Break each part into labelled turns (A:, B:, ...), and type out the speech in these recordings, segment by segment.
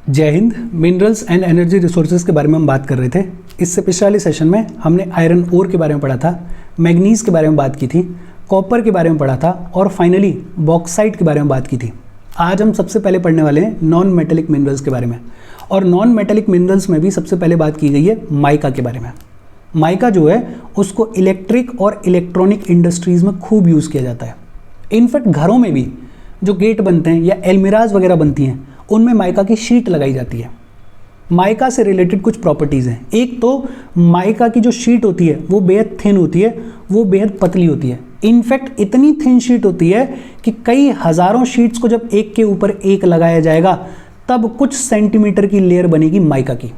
A: जय Hind. Minerals and energy resources के बारे में हम बात कर रहे थे। इससे पिछले वाले सेशन में हमने आयरन ओर के बारे में पढ़ा था, मैग्नीज के बारे में बात की थी, कॉपर के बारे में पढ़ा था और फाइनली बॉक्साइट के बारे में बात की थी। आज हम सबसे पहले पढ़ने वाले हैं नॉन मेटेलिक मिनरल्स के बारे में। और नॉन मेटेलिक मिनरल्स में भी सबसे पहले बात की गई है माइका के बारे में। माइका जो है उसको इलेक्ट्रिक और इलेक्ट्रॉनिक इंडस्ट्रीज़ में खूब यूज़ किया जाता है। इनफैक्ट घरों में भी जो गेट बनते हैं या एलमिराज वगैरह बनती हैं उनमें माइका की शीट लगाई जाती है। माइका से रिलेटेड कुछ प्रॉपर्टीज़ हैं। एक तो माइका की जो शीट होती है वो बेहद थिन होती है, वो बेहद पतली होती है। इनफैक्ट इतनी थिन शीट होती है कि कई हज़ारों शीट्स को जब एक के ऊपर एक लगाया जाएगा तब कुछ सेंटीमीटर की लेयर बनेगी माइका की।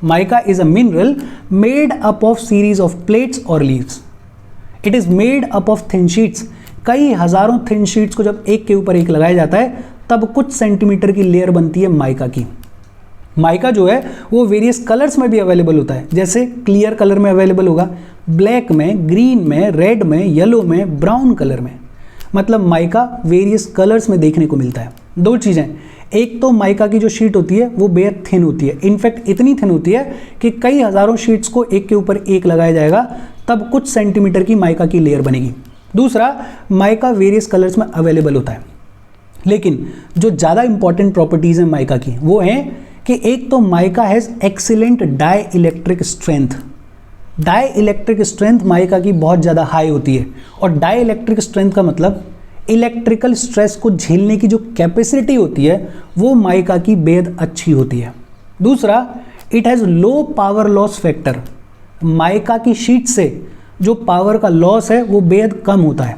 A: Mica is a mineral made up of series of plates और leaves. It is made up of thin sheets. कई हजारों थिन शीट्स को जब एक के ऊपर एक लगाया जाता है तब कुछ सेंटीमीटर की लेयर बनती है माइका की। माइका जो है वो वेरियस कलर्स में भी अवेलेबल होता है, जैसे क्लियर कलर में अवेलेबल होगा, ब्लैक में, ग्रीन में, रेड में, येलो में, ब्राउन कलर में। मतलब माइका वेरियस कलर्स में देखने को मिलता है। दो चीज़ें, एक तो माइका की जो शीट होती है वो बेहद थिन होती है। इनफैक्ट इतनी थिन होती है कि कई हज़ारों शीट्स को एक के ऊपर एक लगाया जाएगा तब कुछ सेंटीमीटर की माइका की लेयर बनेगी। दूसरा, माइका वेरियस कलर्स में अवेलेबल होता है। लेकिन जो ज़्यादा इंपॉर्टेंट प्रॉपर्टीज़ हैं माइका की वो हैं कि एक तो mica has excellent dielectric strength. Dielectric strength mica की बहुत ज़्यादा हाई होती है। और डाई इलेक्ट्रिक स्ट्रेंथ का मतलब इलेक्ट्रिकल स्ट्रेस को झेलने की जो कैपेसिटी होती है वो माइका की बेहद अच्छी होती है। दूसरा, it has low power loss factor. Mica की शीट से जो पावर का लॉस है वो बेहद कम होता है।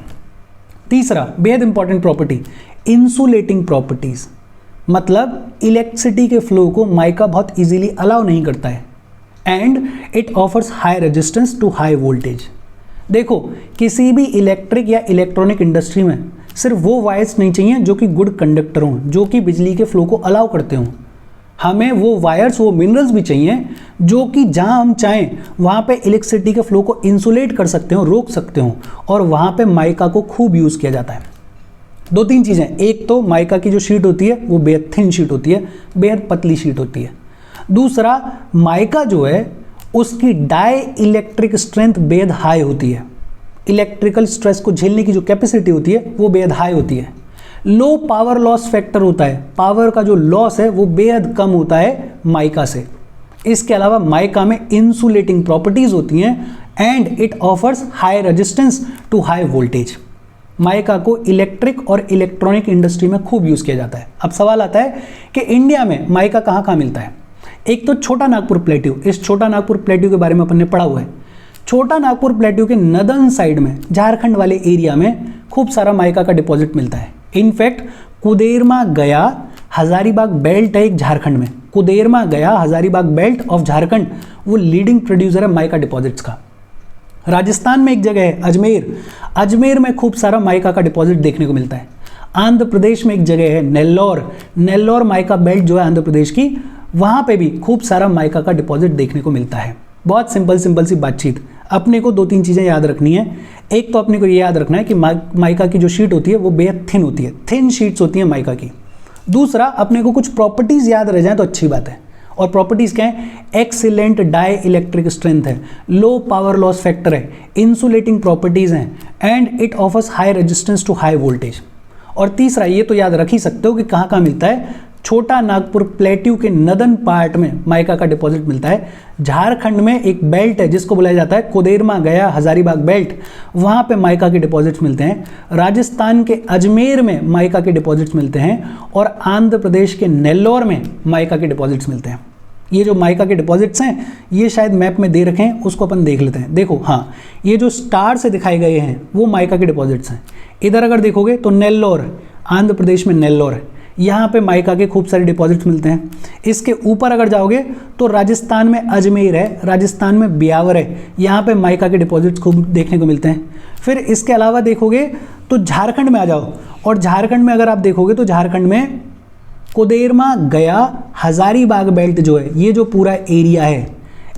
A: तीसरा, बेहद इंपॉर्टेंट प्रॉपर्टी, इंसुलेटिंग प्रॉपर्टीज। मतलब इलेक्ट्रिसिटी के फ्लो को माइका बहुत इजीली अलाउ नहीं करता है। And it offers high resistance to high voltage. देखो, किसी भी इलेक्ट्रिक या इलेक्ट्रॉनिक इंडस्ट्री में सिर्फ वो वायर्स नहीं चाहिए जो कि गुड कंडक्टर हों, जो कि बिजली के फ्लो को अलाउ करते हों। हमें वो वायर्स, वो मिनरल्स भी चाहिए जो कि जहां हम चाहें वहां पे इलेक्ट्रिसिटी के फ्लो को इंसुलेट कर सकते हो, रोक सकते हो। और वहां पे माइका को खूब यूज़ किया जाता है। दो तीन चीज़ें, एक तो माइका की जो शीट होती है वो बेहद थिन शीट होती है, बेहद पतली शीट होती है। दूसरा, माइका जो है उसकी डाई इलेक्ट्रिक स्ट्रेंथ बेहद हाई होती है। इलेक्ट्रिकल स्ट्रेस को झेलने की जो कैपेसिटी होती है वो बेहद हाई होती है। लो पावर लॉस फैक्टर होता है, पावर का जो लॉस है वो बेहद कम होता है माइका से। इसके अलावा माइका में इंसुलेटिंग प्रॉपर्टीज होती हैं and it offers high resistance to high voltage. Mica को इलेक्ट्रिक और इलेक्ट्रॉनिक इंडस्ट्री में खूब यूज़ किया जाता है। अब सवाल आता है कि इंडिया में माइका कहाँ कहाँ मिलता है। एक तो छोटा नागपुर प्लेट्यू। इस छोटा नागपुर प्लेट्यू के बारे में अपन ने पढ़ा हुआ है। छोटा नागपुर प्लेट्यू के नदर्न साइड में, झारखंड वाले एरिया में खूब सारा माइका का डिपॉजिट मिलता है। इनफैक्ट कुदेरमा गया हजारीबाग बेल्ट है एक झारखंड में। कुदेरमा गया हजारीबाग बेल्ट ऑफ झारखंड वो लीडिंग प्रोड्यूसर है माइका डिपॉजिट्स का। राजस्थान में एक जगह है अजमेर, अजमेर में खूब सारा माइका का डिपॉजिट देखने को मिलता है। आंध्र प्रदेश में एक जगह है नेल्लौर, नेल्लौर माइका बेल्ट जो है आंध्र प्रदेश की, वहाँ पे भी खूब सारा माइका का डिपॉजिट देखने को मिलता है। बहुत सिंपल सी बातचीत। अपने को दो तीन चीज़ें याद रखनी है। एक तो अपने को ये याद रखना है कि माइका की जो शीट होती है वो बेहद थिन होती है, थिन शीट्स होती हैं माइका की। दूसरा, अपने को कुछ प्रॉपर्टीज़ याद रह जाएँ तो अच्छी बात है। और प्रॉपर्टीज़ क्या है? एक्सीलेंट डाई इलेक्ट्रिक स्ट्रेंथ है, लो पावर लॉस फैक्टर है, इंसुलेटिंग प्रॉपर्टीज़ हैं and it offers high resistance to high voltage. और तीसरा, ये तो याद रख ही सकते हो कि कहाँ कहाँ मिलता है। छोटा नागपुर प्लेट्यू के नदर्न पार्ट में माइका का डिपॉजिट मिलता है। झारखंड में एक बेल्ट है जिसको बुलाया जाता है कोदेरमा गया हजारीबाग बेल्ट, वहाँ पे माइका के डिपॉजिट्स मिलते हैं। राजस्थान के अजमेर में माइका के डिपॉजिट्स मिलते हैं और आंध्र प्रदेश के नेल्लौर में माइका के डिपॉजिट्स मिलते हैं। ये जो माइका के डिपॉजिट्स हैं ये शायद मैप में दे रखे हैं, उसको अपन देख लेते हैं। देखो, हाँ, ये जो स्टार से दिखाए गए हैं वो माइका के डिपॉजिट्स हैं। इधर अगर देखोगे तो नेल्लौर, आंध्र प्रदेश में नेल्लौर है, यहाँ पे माइका के खूब सारे डिपॉजिट्स मिलते हैं। इसके ऊपर अगर जाओगे तो राजस्थान में अजमेर है, राजस्थान में ब्यावर है, यहाँ पे माइका के डिपॉजिट्स खूब देखने को मिलते हैं। फिर इसके अलावा देखोगे तो झारखंड में आ जाओ, और झारखंड में अगर आप देखोगे तो झारखंड में कोदेरमा गया हजारीबाग बेल्ट जो है, ये जो पूरा एरिया है,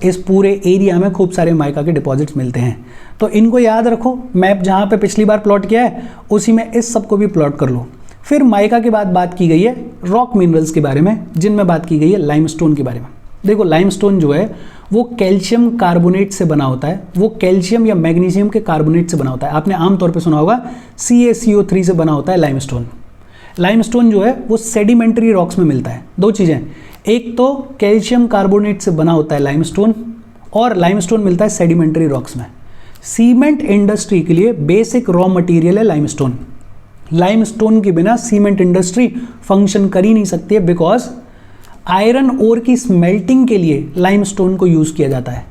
A: इस पूरे एरिया में खूब सारे माइका के डिपॉजिट्स मिलते हैं। तो इनको याद रखो। मैप जहाँ पे पिछली बार प्लॉट किया है उसी में इस सब को भी प्लॉट कर लो। फिर माइका के बाद बात की गई है रॉक मिनरल्स के बारे में, जिनमें बात की गई है लाइमस्टोन के बारे में। देखो लाइमस्टोन जो है वो कैल्शियम कार्बोनेट से बना होता है, वो कैल्शियम या मैग्नीशियम के कार्बोनेट से बना होता है। आपने आमतौर पे सुना होगा CaCO3 से बना होता है लाइमस्टोन। लाइमस्टोन जो है वो सेडिमेंट्री रॉक्स में मिलता है। दो चीज़ें, एक तो कैल्शियम कार्बोनेट से बना होता है लाइमस्टोन, और लाइमस्टोन मिलता है सेडिमेंट्री रॉक्स में। सीमेंट इंडस्ट्री के लिए बेसिक रॉ मटेरियल है लाइमस्टोन। लाइमस्टोन के बिना सीमेंट इंडस्ट्री फंक्शन कर ही नहीं सकती है, बिकॉज आयरन ओर की स्मेल्टिंग के लिए लाइमस्टोन को यूज़ किया जाता है।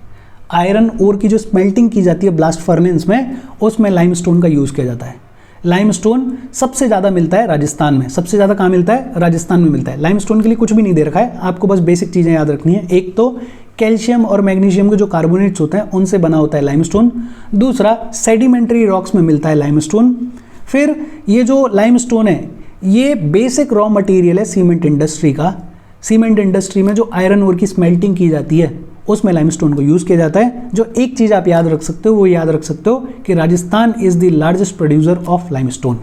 A: आयरन ओर की जो स्मेल्टिंग की जाती है ब्लास्ट फर्नेस में, उसमें लाइमस्टोन का यूज़ किया जाता है। लाइमस्टोन सबसे ज़्यादा मिलता है राजस्थान में। सबसे ज़्यादा कहाँ मिलता है? राजस्थान में मिलता है। लाइमस्टोन के लिए कुछ भी नहीं दे रखा है, आपको बस बेसिक चीज़ें याद रखनी है। एक तो कैल्शियम और मैग्नीशियम के जो कार्बोनेट्स होते हैं उनसे बना होता है लाइमस्टोन। दूसरा सेडिमेंट्री रॉक्स में मिलता है लाइमस्टोन। फिर ये जो लाइमस्टोन है ये बेसिक रॉ मटेरियल है सीमेंट इंडस्ट्री का। सीमेंट इंडस्ट्री में जो आयरन ओर की स्मेल्टिंग की जाती है उसमें लाइमस्टोन को यूज़ किया जाता है। जो एक चीज़ आप याद रख सकते हो वो याद रख सकते हो कि Rajasthan is the largest producer of limestone.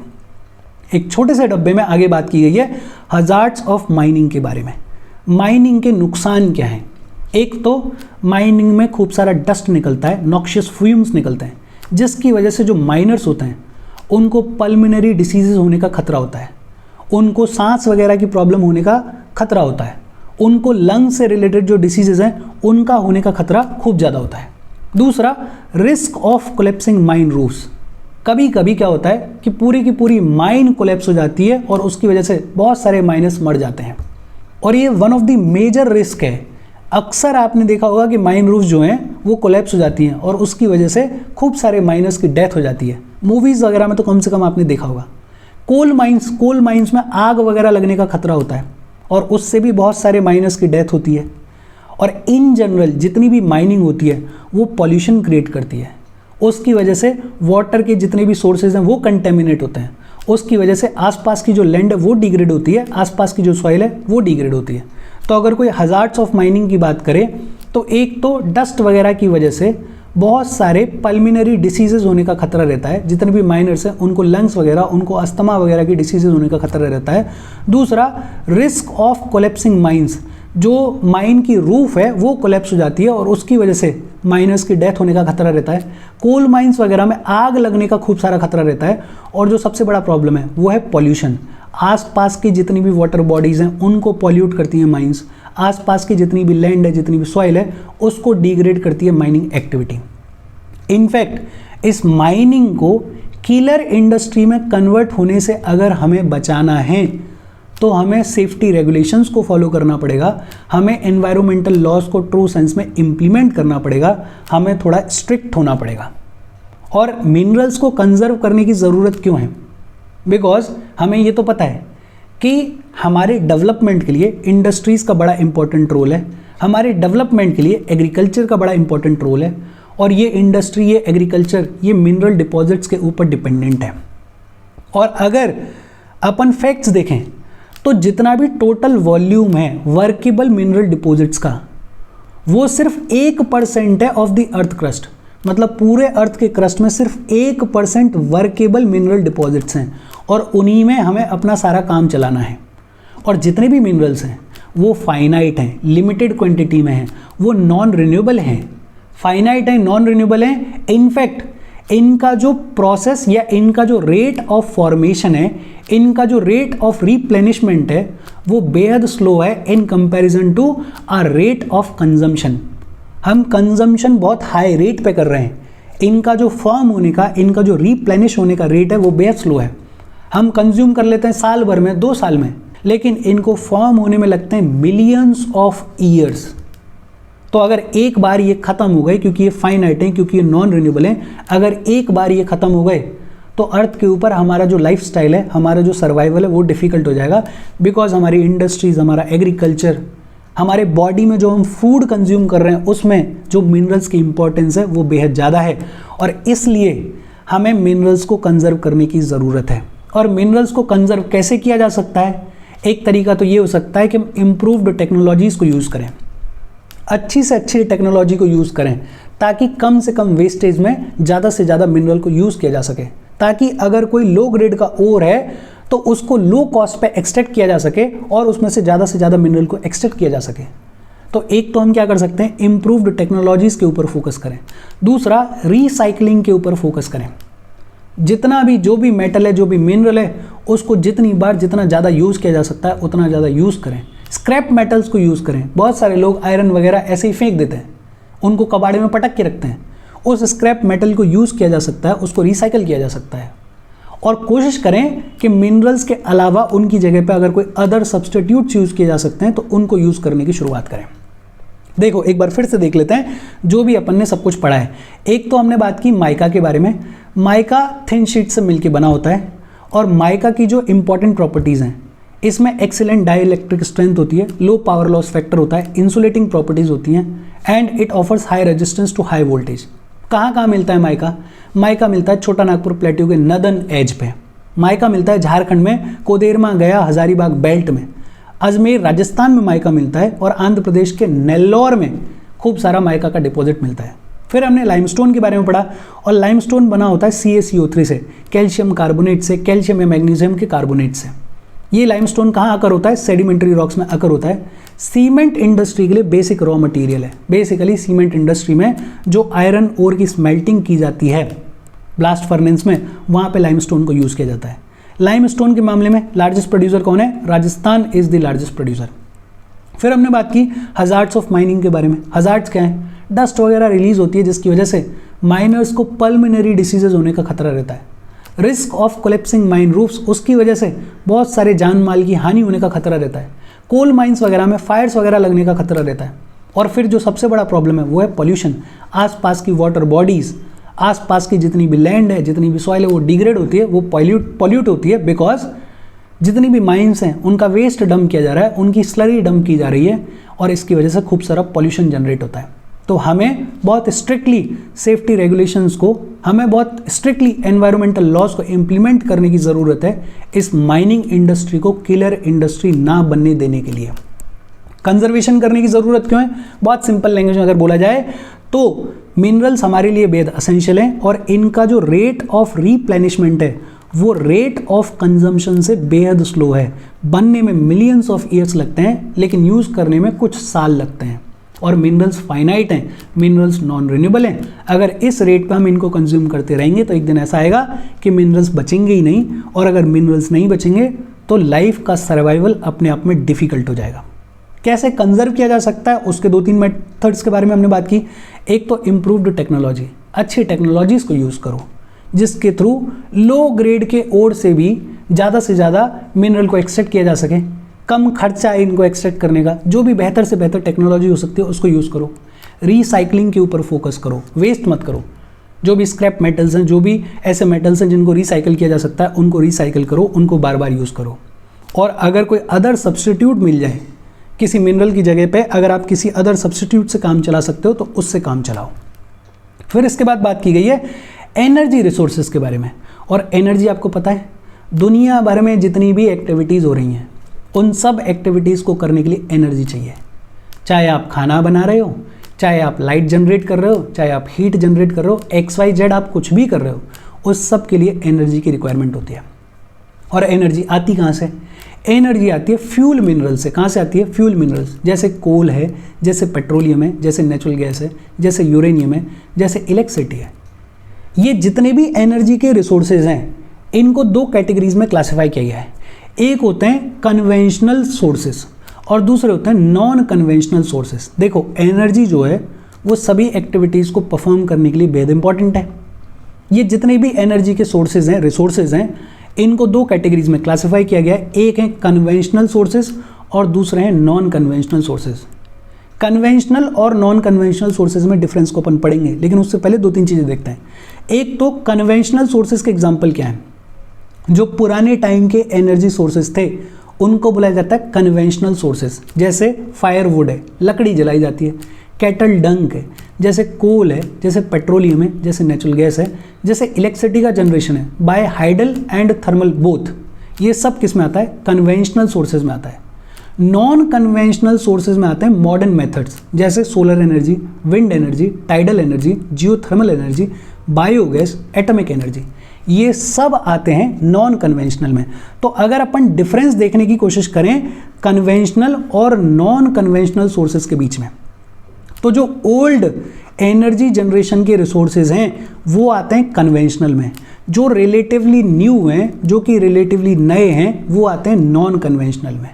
A: एक छोटे से डब्बे में आगे बात की गई है हजार्ड्स ऑफ माइनिंग के बारे में। माइनिंग के नुकसान क्या हैं? एक तो माइनिंग में खूब सारा डस्ट निकलता है, नॉक्शियस फ्यूम्स निकलते हैं, जिसकी वजह से जो माइनर्स होते हैं उनको पल्मोनरी डिसीजेज होने का खतरा होता है, उनको सांस वगैरह की प्रॉब्लम होने का खतरा होता है, उनको लंग्स से रिलेटेड जो डिसीजेज हैं उनका होने का खतरा खूब ज़्यादा होता है। दूसरा, risk of collapsing mine roofs. कभी कभी क्या होता है कि पूरी की पूरी माइन कोलैप्स हो जाती है और उसकी वजह से बहुत सारे माइनर्स मर जाते हैं, और ये one of the major risk है। अक्सर आपने देखा होगा कि माइन रूफ जो हैं वो कोलैप्स हो जाती हैं और उसकी वजह से खूब सारे माइनर्स की डेथ हो जाती है। मूवीज़ वगैरह में तो कम से कम आपने देखा होगा। कोल माइंस में आग वगैरह लगने का खतरा होता है और उससे भी बहुत सारे माइनर्स की डेथ होती है। और इन जनरल जितनी भी माइनिंग होती है वो पॉल्यूशन क्रिएट करती है। उसकी वजह से वाटर के जितने भी सोर्सेज हैं वो कंटेमिनेट होते हैं। उसकी वजह से आसपास की जो लैंड है वो डिग्रेड होती है, आसपास की जो सॉइल है वो डिग्रेड होती है। तो अगर कोई हजार्ड्स ऑफ माइनिंग की बात करें तो एक तो डस्ट वगैरह की वजह से बहुत सारे पल्मोनरी डिसीजेज होने का खतरा रहता है। जितने भी माइनर्स हैं उनको लंग्स वगैरह, उनको अस्थमा वगैरह की डिसीजेज होने का खतरा रहता है। दूसरा, रिस्क ऑफ कोलैप्सिंग माइंस। जो माइन की रूफ है वो कोलैप्स हो जाती है और उसकी वजह से माइनर्स की डेथ होने का खतरा रहता है। कोल माइंस वगैरह में आग लगने का खूब सारा खतरा रहता है। और जो सबसे बड़ा प्रॉब्लम है वो है पॉल्यूशन। आसपास की जितनी भी वाटर बॉडीज़ हैं उनको पॉल्यूट करती हैं माइंस। आसपास की जितनी भी लैंड है, जितनी भी सॉइल है, उसको डिग्रेड करती है माइनिंग एक्टिविटी। इनफैक्ट इस माइनिंग को किलर इंडस्ट्री में कन्वर्ट होने से अगर हमें बचाना है तो हमें सेफ्टी रेगुलेशंस को फॉलो करना पड़ेगा, हमें एनवायरमेंटल लॉज को ट्रू सेंस में इम्प्लीमेंट करना पड़ेगा, हमें थोड़ा स्ट्रिक्ट होना पड़ेगा। और मिनरल्स को कंजर्व करने की ज़रूरत क्यों है? बिकॉज हमें ये तो पता है कि हमारे डेवलपमेंट के लिए इंडस्ट्रीज़ का बड़ा इंपॉर्टेंट रोल है, हमारे डेवलपमेंट के लिए एग्रीकल्चर का बड़ा इंपॉर्टेंट रोल है, और ये इंडस्ट्री, ये एग्रीकल्चर, ये मिनरल डिपॉजिट्स के ऊपर डिपेंडेंट है। और अगर अपन फैक्ट्स देखें तो जितना भी टोटल वॉल्यूम है वर्केबल मिनरल डिपॉजिट्स का वो सिर्फ 1% है ऑफ द अर्थ क्रस्ट। मतलब पूरे अर्थ के क्रस्ट में सिर्फ 1% वर्केबल मिनरल डिपॉजिट्स हैं और उन्हीं में हमें अपना सारा काम चलाना है। और जितने भी मिनरल्स हैं वो फाइनाइट हैं, लिमिटेड क्वांटिटी में हैं, वो नॉन रिन्यूएबल हैं। फाइनाइट है, नॉन रिन्यूएबल है। इनफैक्ट इनका जो प्रोसेस या इनका जो रेट ऑफ फॉर्मेशन है, इनका जो रेट ऑफ रिप्लेनिशमेंट है वो बेहद स्लो है in comparison to a rate of consumption. हम कंजम्पशन बहुत हाई रेट पे कर रहे हैं, इनका जो फॉर्म होने का, इनका जो रिप्लेनिश होने का रेट है वो बेहद स्लो है। हम कंज्यूम कर लेते हैं साल भर में, 2 साल में, लेकिन इनको फॉर्म होने में लगते हैं मिलियंस ऑफ ईयर्स। तो अगर एक बार ये ख़त्म हो गए, क्योंकि ये फाइनाइट हैं, क्योंकि ये नॉन रिन्यूएबल हैं, अगर एक बार ये ख़त्म हो गए तो अर्थ के ऊपर हमारा जो लाइफस्टाइल है, हमारा जो सर्वाइवल है वो डिफ़िकल्ट हो जाएगा। बिकॉज हमारी इंडस्ट्रीज़, हमारा एग्रीकल्चर, हमारे बॉडी में जो हम फूड कंज्यूम कर रहे हैं उसमें जो मिनरल्स की इंपॉर्टेंस है वो बेहद ज़्यादा है। और इसलिए हमें मिनरल्स को कंजर्व करने की ज़रूरत है। और मिनरल्स को कंजर्व कैसे किया जा सकता है? एक तरीका तो ये हो सकता है कि हम इम्प्रूव्ड टेक्नोलॉजीज़ को यूज़ करें, अच्छी से अच्छी टेक्नोलॉजी को यूज़ करें, ताकि कम से कम वेस्टेज में ज़्यादा से ज़्यादा मिनरल को यूज़ किया जा सके। ताकि अगर कोई लो ग्रेड का ओर है तो उसको लो कॉस्ट पे एक्सट्रैक्ट किया जा सके और उसमें से ज़्यादा मिनरल को एक्सट्रैक्ट किया जा सके। तो एक तो हम क्या कर सकते हैं, इम्प्रूव्ड टेक्नोलॉजीज़ के ऊपर फोकस करें। दूसरा, रिसाइकलिंग के ऊपर फोकस करें। जितना भी जो भी मेटल है, जो भी मिनरल है, उसको जितनी बार जितना ज़्यादा यूज़ किया जा सकता है उतना ज़्यादा यूज़ करें। स्क्रैप मेटल्स को यूज़ करें। बहुत सारे लोग आयरन वगैरह ऐसे ही फेंक देते हैं, उनको कबाड़े में पटक के रखते हैं। उस स्क्रैप मेटल को यूज़ किया जा सकता है, उसको रिसाइकल किया जा सकता है। और कोशिश करें कि मिनरल्स के अलावा उनकी जगह पे अगर कोई अदर सब्सटीट्यूट्स यूज़ किए जा सकते हैं तो उनको यूज़ करने की शुरुआत करें। देखो एक बार फिर से देख लेते हैं जो भी अपन ने सब कुछ पढ़ा है। एक तो हमने बात की माइका के बारे में। माइका थिन शीट से मिलकर बना होता है और माइका की जो इंपॉर्टेंट प्रॉपर्टीज़ हैं, इसमें एक्सीलेंट डाइइलेक्ट्रिक स्ट्रेंथ होती है, लो पावर लॉस फैक्टर होता है, इंसुलेटिंग प्रॉपर्टीज़ होती हैं and it offers high resistance to high voltage. कहाँ कहाँ मिलता है माइका? माइका मिलता है छोटा नागपुर प्लेट्यू के नदन एज पे। माइका मिलता है झारखंड में कोदेरमा, गया, हजारीबाग बेल्ट में। अजमेर राजस्थान में माइका मिलता है और आंध्र प्रदेश के नेल्लौर में खूब सारा माइका का डिपॉजिट मिलता है। फिर हमने लाइमस्टोन के बारे में पढ़ा और लाइमस्टोन बना होता है CaCO3 से, कैल्शियम कार्बोनेट से, कैल्शियम या मैग्नीशियम के कार्बोनेट से। ये लाइमस्टोन कहाँ आकर होता है? सेडिमेंट्री रॉक्स में आकर होता है। सीमेंट इंडस्ट्री के लिए बेसिक रॉ मटेरियल है। बेसिकली सीमेंट इंडस्ट्री में जो आयरन ओर की स्मेल्टिंग की जाती है ब्लास्ट फर्नेस में, वहाँ पे लाइमस्टोन को यूज़ किया जाता है। लाइमस्टोन के मामले में लार्जेस्ट प्रोड्यूसर कौन है? Rajasthan is the largest producer. फिर हमने बात की हजार्ड्स ऑफ माइनिंग के बारे में। हजार्ड्स क्या है? डस्ट वगैरह रिलीज होती है जिसकी वजह से माइनर्स को पल्मोनरी डिसीजेज होने का खतरा रहता है। Risk of collapsing mine roofs, उसकी वजह से बहुत सारे जान माल की हानि होने का खतरा रहता है। कोल माइंस वगैरह में फायर्स वगैरह लगने का खतरा रहता है। और फिर जो सबसे बड़ा प्रॉब्लम है वो है पॉल्यूशन। आसपास की वाटर बॉडीज़, आसपास की जितनी भी लैंड है, जितनी भी सॉइल है, वो डिग्रेड होती है, वो पॉल्यूट होती है। बिकॉज जितनी भी माइंस हैं उनका वेस्ट डंप किया जा रहा है, उनकी स्लरी डंप की जा रही है और इसकी वजह से खूब सारा पॉल्यूशन जनरेट होता है। तो हमें बहुत स्ट्रिक्टली सेफ्टी रेगुलेशंस को, हमें बहुत स्ट्रिक्टली एनवायरमेंटल लॉज को इम्प्लीमेंट करने की ज़रूरत है इस माइनिंग इंडस्ट्री को किलर इंडस्ट्री ना बनने देने के लिए। कंजर्वेशन करने की ज़रूरत क्यों है? बहुत सिंपल लैंग्वेज में अगर बोला जाए तो मिनरल्स हमारे लिए बेहद असेंशियल हैं और इनका जो रेट ऑफ रिप्लेनिशमेंट है वो रेट ऑफ कंजम्पशन से बेहद स्लो है। बनने में मिलियंस ऑफ ईयर्स लगते हैं लेकिन यूज़ करने में कुछ साल लगते हैं। और मिनरल्स फाइनाइट हैं, मिनरल्स नॉन रिन्यूएबल हैं। अगर इस रेट पे हम इनको कंज्यूम करते रहेंगे तो एक दिन ऐसा आएगा कि मिनरल्स बचेंगे ही नहीं, और अगर मिनरल्स नहीं बचेंगे तो लाइफ का सर्वाइवल अपने आप में डिफ़िकल्ट हो जाएगा। कैसे कंजर्व किया जा सकता है उसके 2-3 मेथड्स के बारे में हमने बात की। एक तो इम्प्रूव्ड टेक्नोलॉजी, अच्छी टेक्नोलॉजीज़ को यूज़ करो जिसके थ्रू लो ग्रेड के ओर से भी ज़्यादा से ज़्यादा मिनरल को एक्सट्रैक्ट किया जा सके। कम खर्चा है इनको एक्सट्रैक्ट करने का, जो भी बेहतर से बेहतर टेक्नोलॉजी हो सकती है उसको यूज़ करो। रिसाइकलिंग के ऊपर फोकस करो, वेस्ट मत करो। जो भी स्क्रैप मेटल्स हैं, जो भी ऐसे मेटल्स हैं जिनको रिसाइकल किया जा सकता है, उनको रिसाइकल करो, उनको बार बार यूज़ करो। और अगर कोई अदर सब्सटीट्यूट मिल जाए किसी मिनरल की जगह पे, अगर आप किसी अदर सब्सटीट्यूट से काम चला सकते हो तो उससे काम चलाओ। फिर इसके बाद बात की गई है एनर्जी रिसोर्सेज के बारे में। और एनर्जी आपको पता है दुनिया भर में जितनी भी एक्टिविटीज़ हो रही हैं उन सब एक्टिविटीज़ को करने के लिए एनर्जी चाहिए। चाहे आप खाना बना रहे हो, चाहे आप लाइट जनरेट कर रहे हो, चाहे आप हीट जनरेट कर रहे हो, XYZ आप कुछ भी कर रहे हो, उस सब के लिए एनर्जी की रिक्वायरमेंट होती है। और एनर्जी आती कहाँ से? एनर्जी आती है फ्यूल मिनरल से। कहाँ से आती है? फ्यूल मिनरल्स, जैसे कोल है, जैसे पेट्रोलियम है, जैसे नेचुरल गैस है, जैसे यूरेनियम है, जैसे इलेक्ट्रिसिटी है। ये जितने भी एनर्जी के रिसोर्सेज हैं इनको 2 कैटेगरीज में क्लासिफाई किया गया है। एक होते हैं कन्वेंशनल सोर्सेज और दूसरे होते हैं नॉन कन्वेंशनल सोर्सेज। देखो एनर्जी जो है वो सभी एक्टिविटीज़ को परफॉर्म करने के लिए बेहद इंपॉर्टेंट है। ये जितने भी एनर्जी के सोर्सेज हैं, रिसोर्सेज हैं, इनको 2 कैटेगरीज में क्लासिफाई किया गया है। एक है कन्वेंशनल सोर्सेज और दूसरे हैं नॉन कन्वेंशनल सोर्सेज। कन्वेंशनल और नॉन कन्वेंशनल सोर्सेज में डिफरेंस को अपन पढ़ेंगे, लेकिन उससे पहले 2-3 चीज़ें देखते हैं। एक तो कन्वेंशनल सोर्सेज के एग्जाम्पल क्या है? जो पुराने टाइम के एनर्जी सोर्सेज थे उनको बुलाया जाता है कन्वेंशनल सोर्सेज। जैसे फायरवुड है, लकड़ी जलाई जाती है, कैटल डंग है, जैसे कोल है, जैसे पेट्रोलियम है, जैसे नेचुरल गैस है, जैसे इलेक्ट्रिसिटी का जनरेशन है by hydel and thermal both. ये सब किस में आता है? कन्वेंशनल सोर्सेज में आता है। नॉन कन्वेंशनल सोर्सेज में आते हैं मॉडर्न मेथड्स, जैसे solar energy, wind energy, tidal energy, geothermal energy, biogas, atomic energy. ये सब आते हैं नॉन कन्वेंशनल में। तो अगर अपन डिफरेंस देखने की कोशिश करें कन्वेंशनल और नॉन कन्वेंशनल सोर्सेज के बीच में, तो जो ओल्ड एनर्जी जनरेशन के रिसोर्सेज हैं वो आते हैं कन्वेंशनल में, जो रिलेटिवली न्यू हैं, जो कि रिलेटिवली नए हैं, वो आते हैं नॉन कन्वेंशनल में।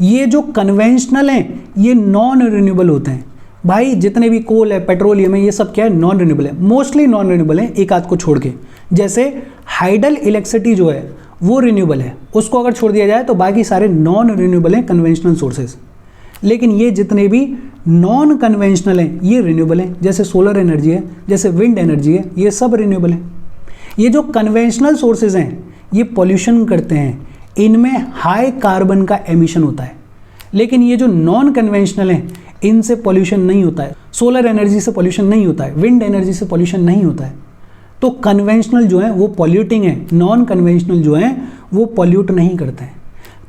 A: ये जो कन्वेंशनल हैं ये नॉन रिन्यूएबल होते हैं भाई, जितने भी कोल है, पेट्रोलियम है, ये सब क्या है, नॉन रिन्यूएबल है, मोस्टली नॉन रिन्यूएबल है, एक आध को छोड़ के। जैसे हाइडल इलेक्ट्रिसिटी जो है वो रिन्यूएबल है, उसको अगर छोड़ दिया जाए तो बाकी सारे नॉन रिन्यूएबल हैं कन्वेंशनल सोर्सेज। लेकिन ये जितने भी नॉन कन्वेंशनल हैं ये रिन्यूएबल हैं, जैसे सोलर एनर्जी है, जैसे विंड एनर्जी है, ये सब रिन्यूएबल है। ये जो कन्वेंशनल सोर्सेज हैं ये पॉल्यूशन करते हैं, इनमें हाई कार्बन का एमिशन होता है। लेकिन ये जो नॉन कन्वेंशनल हैं इनसे पॉल्यूशन नहीं होता है, सोलर एनर्जी से पॉल्यूशन नहीं होता है, विंड एनर्जी से पॉल्यूशन नहीं होता है। तो कन्वेंशनल जो है वो पॉल्यूटिंग है, नॉन कन्वेंशनल जो है वो पॉल्यूट नहीं करते हैं।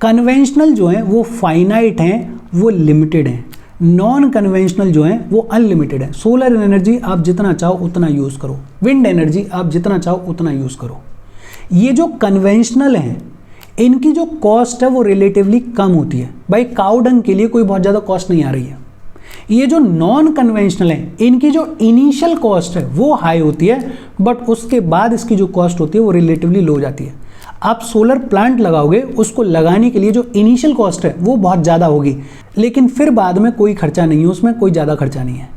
A: कन्वेंशनल जो है वो फाइनाइट हैं, वो लिमिटेड हैं, नॉन कन्वेंशनल जो है वो अनलिमिटेड है। सोलर एनर्जी आप जितना चाहो उतना यूज़ करो, विंड एनर्जी आप जितना चाहो उतना यूज़ करो। ये जो कन्वेंशनल हैं इनकी जो कॉस्ट है वो रिलेटिवली कम होती है भाई, काऊ डंग के लिए कोई बहुत ज़्यादा कॉस्ट नहीं आ रही है। ये जो नॉन कन्वेंशनल है इनकी जो इनिशियल कॉस्ट है वो हाई होती है, बट उसके बाद इसकी जो कॉस्ट होती है वो रिलेटिवली लो हो जाती है। आप सोलर प्लांट लगाओगे, उसको लगाने के लिए जो इनिशियल कॉस्ट है वो बहुत ज़्यादा होगी, लेकिन फिर बाद में कोई खर्चा नहीं है, उसमें कोई ज़्यादा खर्चा नहीं है।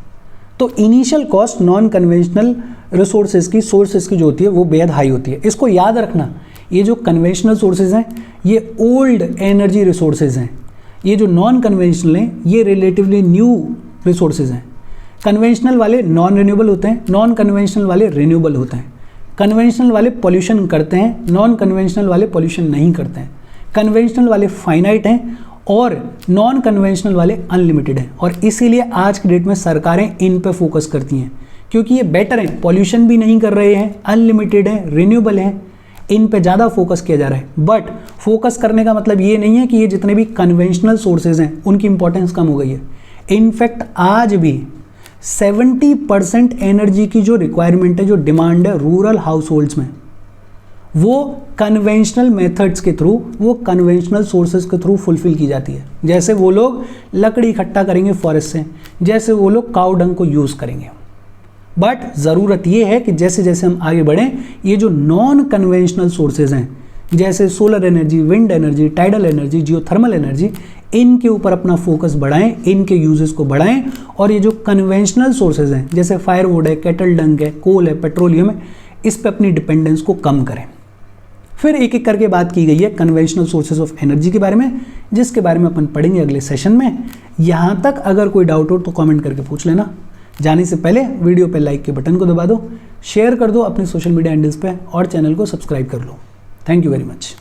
A: तो initial cost non conventional resources की, सोर्सेज की जो होती है वो बेहद हाई होती है। इसको याद रखना, ये जो कन्वेंशनल सोर्सेज हैं ये ओल्ड एनर्जी रिसोर्सेज हैं, ये जो नॉन कन्वेंशनल हैं ये रिलेटिवली न्यू रिसोर्सेज हैं। कन्वेंशनल वाले नॉन रिन्यूएबल होते हैं, नॉन कन्वेंशनल वाले रिन्यूएबल होते हैं। कन्वेंशनल वाले पॉल्यूशन करते हैं, नॉन कन्वेंशनल वाले पॉल्यूशन नहीं करते हैं। कन्वेंशनल वाले फाइनाइट हैं और नॉन कन्वेंशनल वाले अनलिमिटेड हैं। और इसीलिए आज की डेट में सरकारें इन पे फोकस करती हैं, क्योंकि ये बेटर हैं, पॉल्यूशन भी नहीं कर रहे हैं, अनलिमिटेड हैं, रिन्यूएबल हैं, इन पे ज़्यादा फोकस किया जा रहा है। बट फोकस करने का मतलब ये नहीं है कि ये जितने भी कन्वेंशनल सोर्सेज हैं उनकी इंपॉर्टेंस कम हो गई है। इनफैक्ट आज भी 70% एनर्जी की जो रिक्वायरमेंट है, जो डिमांड है रूरल हाउस होल्ड्स में, वो कन्वेंशनल मेथड्स के थ्रू, वो कन्वेंशनल सोर्सेज के थ्रू फुलफिल की जाती है। जैसे वो लोग लकड़ी इकट्ठा करेंगे फॉरेस्ट से, जैसे वो लोग काऊ डंग को यूज़ करेंगे। बट ज़रूरत ये है कि जैसे जैसे हम आगे बढ़ें, ये जो नॉन कन्वेंशनल सोर्सेज हैं जैसे solar energy, wind energy, tidal energy, geothermal energy, इनके ऊपर अपना फोकस बढ़ाएं, इनके यूजेस को बढ़ाएं। और ये जो कन्वेंशनल सोर्सेज हैं जैसे फायरवुड है, केटल डंग है, कोल है, पेट्रोलियम है, इस पे अपनी डिपेंडेंस को कम करें। फिर एक एक करके बात की गई है कन्वेंशनल सोर्सेज ऑफ एनर्जी के बारे में, जिसके बारे में अपन पढ़ेंगे अगले सेशन में। यहाँ तक अगर कोई डाउट हो तो कमेंट करके पूछ लेना। जाने से पहले वीडियो पे लाइक के बटन को दबा दो, शेयर कर दो अपने सोशल मीडिया हैंडल्स पे और चैनल को सब्सक्राइब कर लो। Thank you very much.